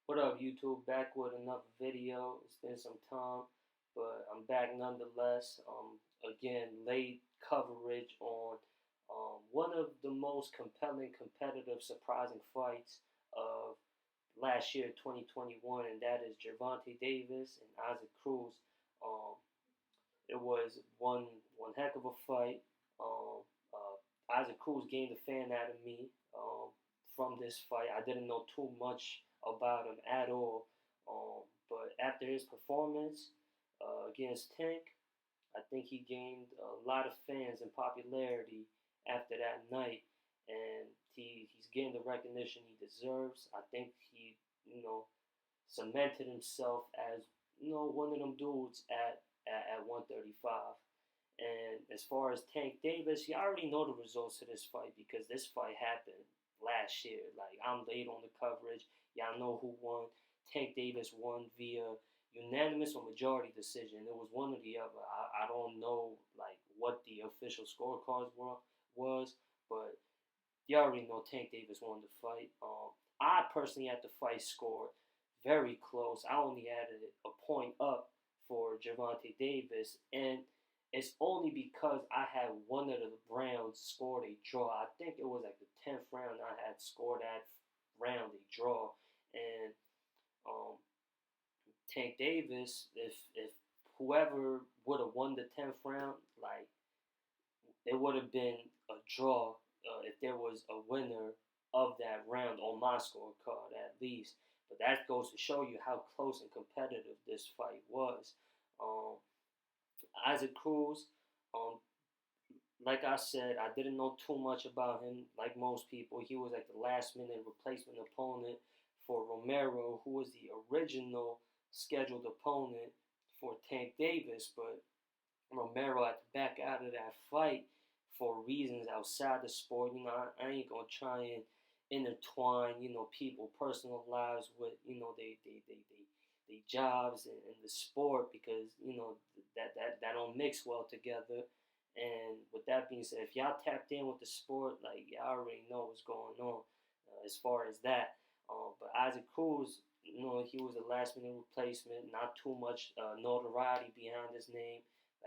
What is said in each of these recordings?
What up, YouTube? Back with another video. It's been some time, but I'm back nonetheless. Again, late coverage on one of the most compelling, competitive, surprising fights of last year, 2021, and that is Gervonta Davis and Isaac Cruz. Um, it was one heck of a fight. Isaac Cruz gained a fan out of me from this fight. I didn't know too much about him at all, but after his performance against Tank, I think he gained a lot of fans and popularity after that night, and he's getting the recognition he deserves. I think he, cemented himself as one of them dudes at 135. And as far as Tank Davis, you already know the results of this fight because this fight happened last year. Like, I'm late on the coverage. Y'all know who won. Tank Davis won via unanimous or majority decision. It was one or the other. I don't know like what the official scorecards was, but you already know Tank Davis won the fight. I personally had the fight scored very close. I only added a point up for Gervonta Davis, and it's only because I had one of the rounds scored a draw. I think it was like the 10th round I had scored that round a draw, and um, Tank Davis, if whoever would have won the 10th round, like it would have been a draw if there was a winner of that round on my scorecard at least. But that goes to show you how close and competitive this fight was. Um, Isaac Cruz, um, like I said, I didn't know too much about him. Like most people, he was like the last minute replacement opponent for Romero, who was the original scheduled opponent for Tank Davis. But Romero had to back out of that fight for reasons outside the sport. I ain't gonna try and intertwine, people personal lives with, they jobs and the sport because, that don't mix well together. And with that being said, if y'all tapped in with the sport, like y'all already know what's going on as far as that. But Isaac Cruz, he was a last minute replacement, not too much notoriety behind his name.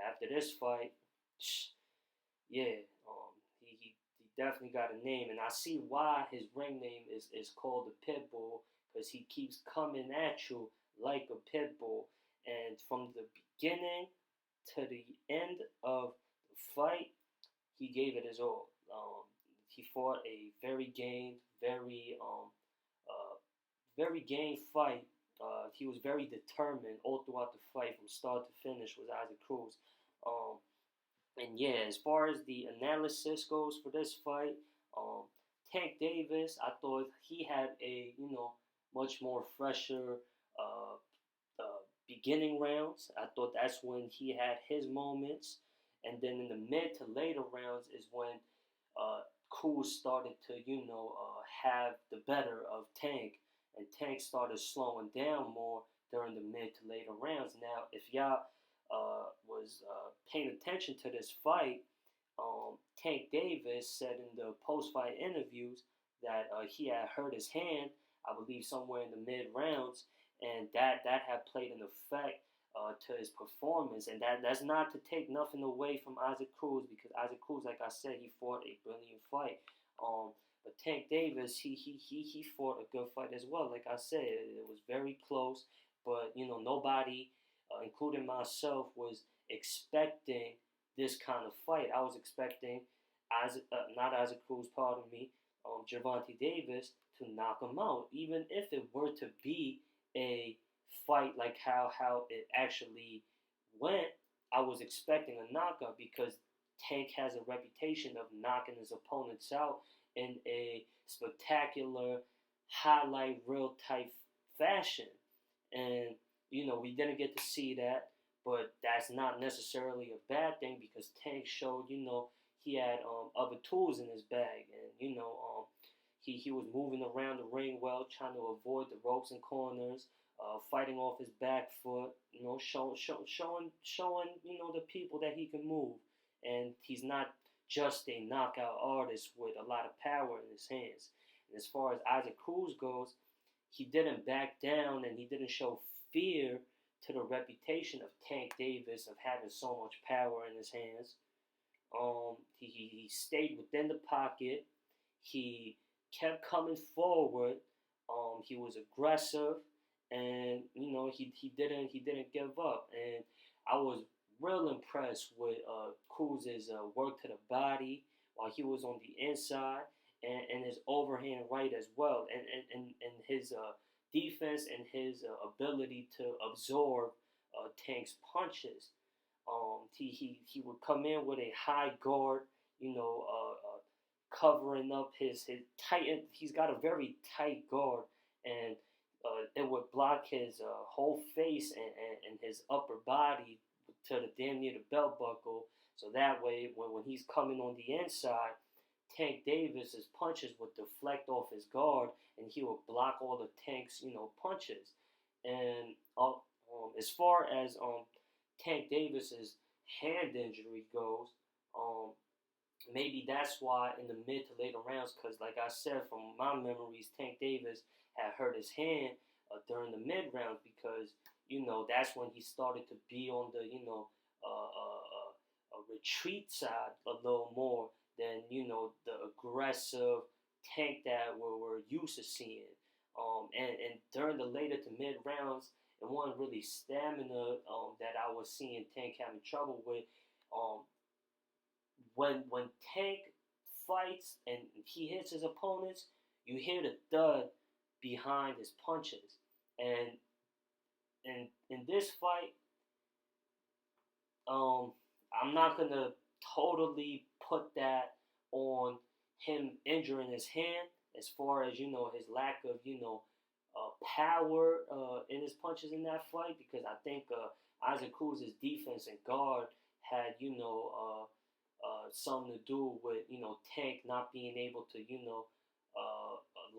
After this fight, yeah, he definitely got a name, and I see why his ring name is called the Pit Bull because he keeps coming at you like a pit bull, and from the beginning to the end of the fight, he gave it his all. He fought a very game fight. He was very determined all throughout the fight from start to finish with Isaac Cruz. Um, and yeah, as far as the analysis goes for this fight, um, Tank Davis, I thought he had a much more fresher uh, beginning rounds. I thought that's when he had his moments, and then in the mid to later rounds is when Cruz started to have the better of Tank, and Tank started slowing down more during the mid to later rounds. Now, if y'all was paying attention to this fight, Tank Davis said in the post-fight interviews that he had hurt his hand, I believe, somewhere in the mid rounds, and that had played an effect to his performance. And that's not to take nothing away from Isaac Cruz because Isaac Cruz, like I said, he fought a brilliant fight. But Tank Davis, he fought a good fight as well. Like I said, it was very close, but nobody, including myself, was expecting this kind of fight. I was expecting not Isaac Cruz, pardon me, Gervonta Davis to knock him out, even if it were to be a fight like how it actually went. I was expecting a knockout because Tank has a reputation of knocking his opponents out in a spectacular highlight reel type fashion. And we didn't get to see that, but that's not necessarily a bad thing because Tank showed he had other tools in his bag, and he was moving around the ring well, trying to avoid the ropes and corners, fighting off his back foot, showing the people that he can move, and he's not just a knockout artist with a lot of power in his hands. And as far as Isaac Cruz goes, he didn't back down and he didn't show fear to the reputation of Tank Davis of having so much power in his hands. He stayed within the pocket. He kept coming forward. He was aggressive, and he didn't give up. And I was real impressed with Cruz's work to the body while he was on the inside, and his overhand right as well, and his defense and his ability to absorb Tank's punches. He would come in with a high guard, covering up his tight. He's got a very tight guard, and it would block his whole face and his upper body to the damn near the belt buckle. So that way, when he's coming on the inside, Tank Davis's punches would deflect off his guard, and he would block all the Tank's punches. And as far as Tank Davis's hand injury goes, maybe that's why in the mid to later rounds, because like I said, from my memories, Tank Davis had hurt his hand during the mid rounds because that's when he started to be on the retreat side a little more than the aggressive Tank that we're used to seeing. And during the later to mid rounds, it wasn't really stamina that I was seeing Tank having trouble with. When Tank fights and he hits his opponents, you hear the thud behind his punches. And in this fight, I'm not gonna totally put that on him injuring his hand, as far as his lack of power in his punches in that fight, because I think Isaac Cruz's defense and guard had something to do with Tank not being able to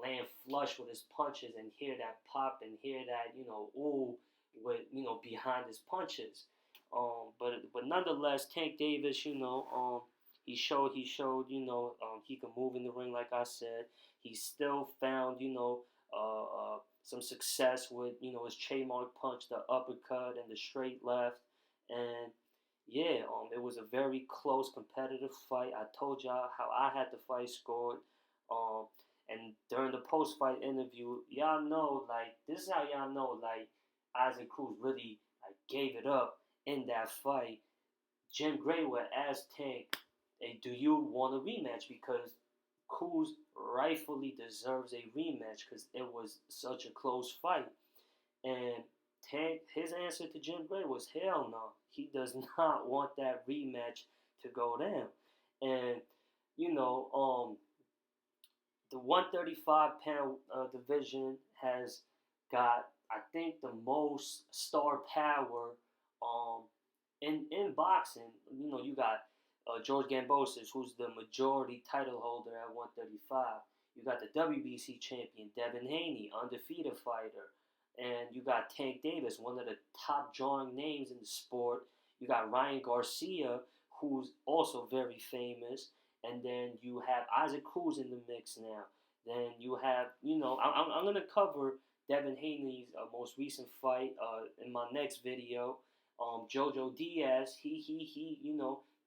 land flush with his punches and hear that pop and hear that ooh with behind his punches. But nonetheless, Tank Davis, he showed he could move in the ring. Like I said, he still found some success with his trademark punch, the uppercut, and the straight left. And yeah, it was a very close, competitive fight. I told y'all how I had the fight scored. And during the post-fight interview, y'all know, like, this is how y'all know, like, Isaac Cruz really gave it up in that fight. Jim Gray would ask Tank, "Hey, do you want a rematch?" Because Cruz rightfully deserves a rematch because it was such a close fight. And Tank, his answer to Jim Gray was, "Hell no, he does not want that rematch to go down." And the 135-pound division has got, I think, the most star power in boxing. You got George Gambosis, who's the majority title holder at 135. You got the WBC champion, Devin Haney, undefeated fighter. And you got Tank Davis, one of the top drawing names in the sport. You got Ryan Garcia, who's also very famous. And then you have Isaac Cruz in the mix now. Then you have, I'm going to cover Devin Haney's most recent fight in my next video. Jojo Diaz, he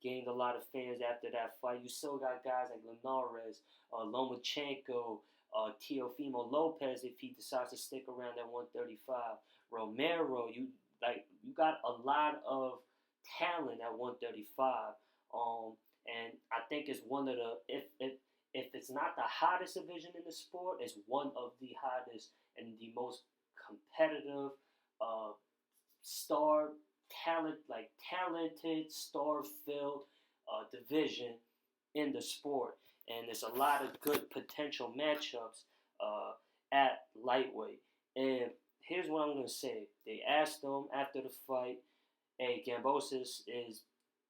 gained a lot of fans after that fight. You still got guys like Linares, Lomachenko, Teofimo Lopez if he decides to stick around at 135. Romero, you got a lot of talent at 135. And I think it's one of the if it's not the hottest division in the sport, it's one of the hottest and the most competitive talented, star-filled division in the sport. And there's a lot of good potential matchups at lightweight. And here's what I'm going to say. They asked him after the fight, "Hey, Gambosis is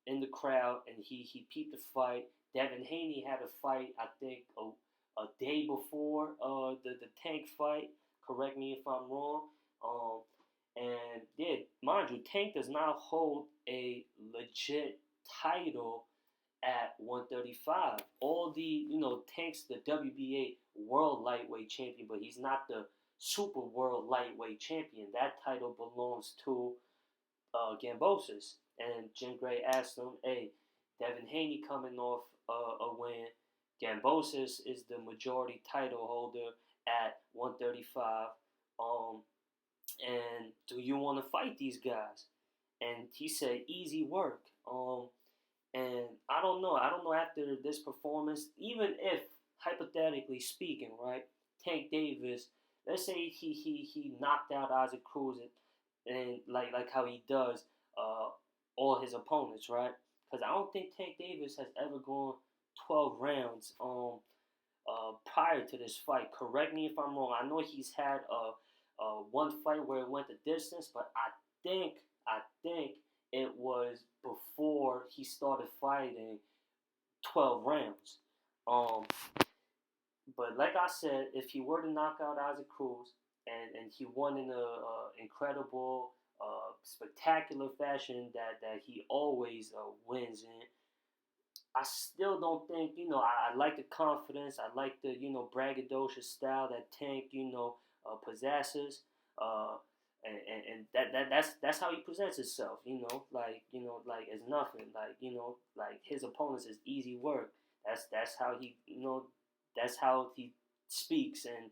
in the crowd," and he peeped the fight. Devin Haney had a fight, I think, a day before the Tank fight. Correct me if I'm wrong. And yeah, mind you, Tank does not hold a legit title at 135. All the Tank's the WBA World Lightweight Champion, but he's not the super world lightweight champion. That title belongs to Gambosis. And Jim Gray asked him, "Hey, Devin Haney coming off a win. Gambosis is the majority title holder at 135. Um, and do you want to fight these guys?" And he said, "Easy work." And I don't know. I don't know after this performance, even if hypothetically speaking, right, Tank Davis, let's say he knocked out Isaac Cruz and like how he does uh, all his opponents, right? Because I don't think Tank Davis has ever gone 12 rounds prior to this fight. Correct me if I'm wrong. I know he's had one fight where it went the distance, but I think it was before he started fighting 12 rounds. Um, but like I said, if he were to knock out Isaac Cruz and he won in a incredible, spectacular fashion that he always wins in, I still don't think, I like the confidence. I like the, braggadocious style that Tank, possesses. Uh, and that's how he presents himself, like it's nothing. Like his opponents is easy work. That's how that's how he speaks and,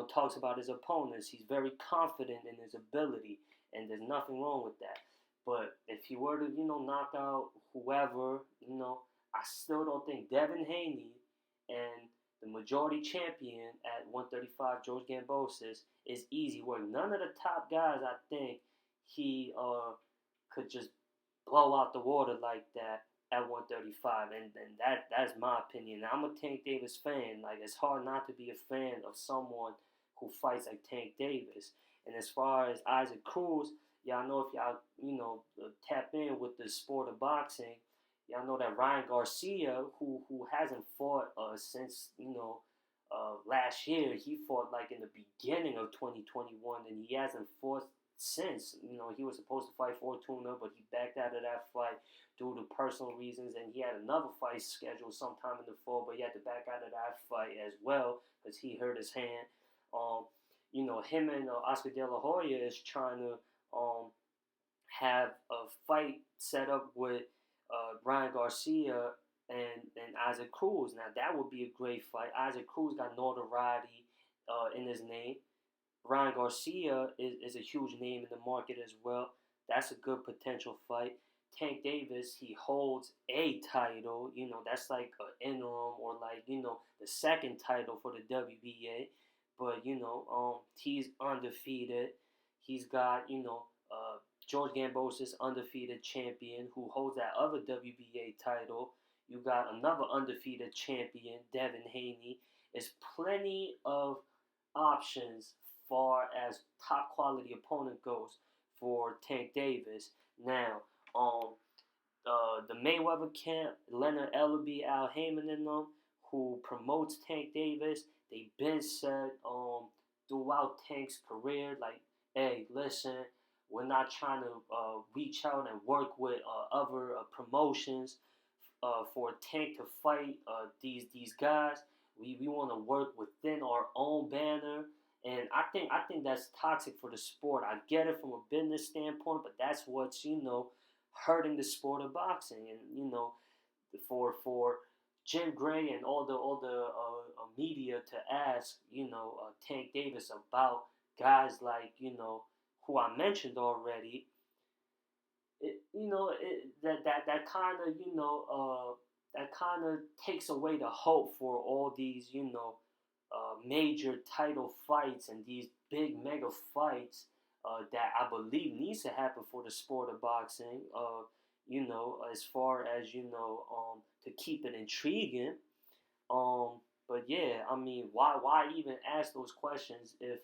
talks about his opponents. He's very confident in his ability, and there's nothing wrong with that. But if he were to, knock out whoever, I still don't think Devin Haney and the majority champion at 135, George Gambosis, is easy work. None of the top guys, I think, he could just blow out the water like that at 135, and that's my opinion. I'm a Tank Davis fan. Like, it's hard not to be a fan of someone who fights like Tank Davis. And as far as Isaac Cruz, y'all know, if y'all tap in with the sport of boxing, y'all know that Ryan Garcia, who hasn't fought since last year. He fought like in the beginning of 2021, and he hasn't fought since. He was supposed to fight Fortuna, but he backed out of that fight due to personal reasons, and he had another fight scheduled sometime in the fall, but he had to back out of that fight as well because he hurt his hand. Him and Oscar De La Hoya is trying to have a fight set up with Ryan Garcia and Isaac Cruz. Now that would be a great fight. Isaac Cruz got notoriety in his name. Ryan Garcia is a huge name in the market as well. That's a good potential fight. Tank Davis, he holds a title. That's like an interim or like the second title for the WBA. But he's undefeated. He's got George Gambosis, undefeated champion, who holds that other WBA title. You got another undefeated champion, Devin Haney. There's plenty of options far as top quality opponent goes for Tank Davis. Now, the Mayweather camp, Leonard Ellerbe, Al Heyman and them, who promotes Tank Davis, they've been said throughout Tank's career, like, hey, listen, we're not trying to reach out and work with other promotions for Tank to fight these guys. We want to work within our own banner, and I think that's toxic for the sport. I get it from a business standpoint, but that's what's hurting the sport of boxing, and for Jim Gray and all the media to ask Tank Davis about guys like who I mentioned already. That kind of that kind of takes away the hope for all these major title fights and these big mega fights that I believe needs to happen for the sport of boxing. As far as to keep it intriguing. But yeah, I mean, why even ask those questions if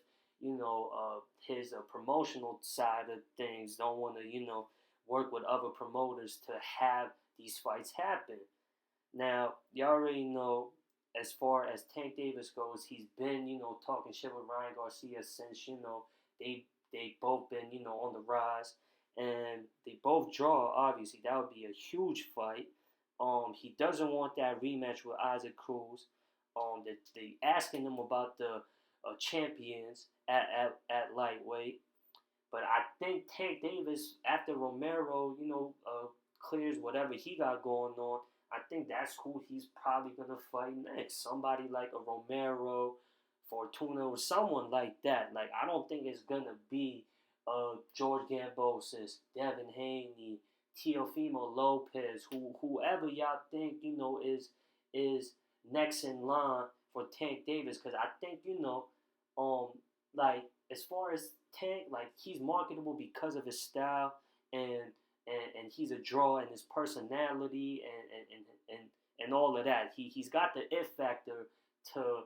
his promotional side of things don't want to work with other promoters to have these fights happen. Now, you already know, as far as Tank Davis goes, he's been talking shit with Ryan Garcia since they both been on the rise, and they both draw. Obviously, that would be a huge fight. He doesn't want that rematch with Isaac Cruz. They asking him about the champions at lightweight. But I think Tank Davis, after Romero, clears whatever he got going on, I think that's who he's probably gonna fight next. Somebody like a Romero, Fortuna, or someone like that. Like I don't think it's gonna be George Gambosis, Devin Haney, Teofimo Lopez, whoever y'all think is next in line for Tank Davis, because I think um like as far as Tank, like he's marketable because of his style and and he's a draw and his personality and all of that. He's got the it factor to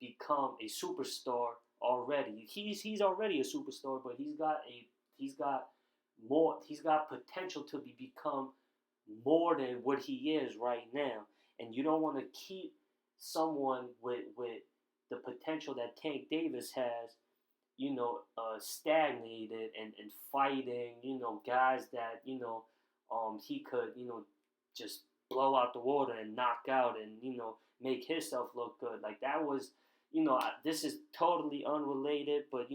become a superstar already. He's already a superstar, but he's got he's got potential to become more than what he is right now. And you don't want to keep someone with the potential that Tank Davis has, stagnated and fighting, guys that, he could, just blow out the water and knock out and, make himself look good. Like that was, this is totally unrelated, but,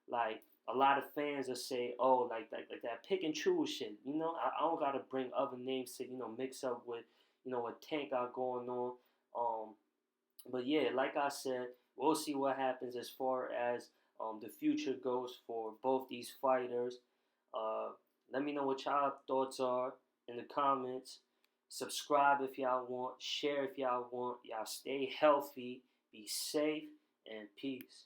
like a lot of fans will say, oh, like that pick and choose shit. I don't gotta bring other names to, mix up with, what Tank got going on. But yeah, like I said, we'll see what happens as far as the future goes for both these fighters. Uh, Let me know what y'all thoughts are in the comments. Subscribe if y'all want. Share if y'all want. Y'all stay healthy, be safe, and peace.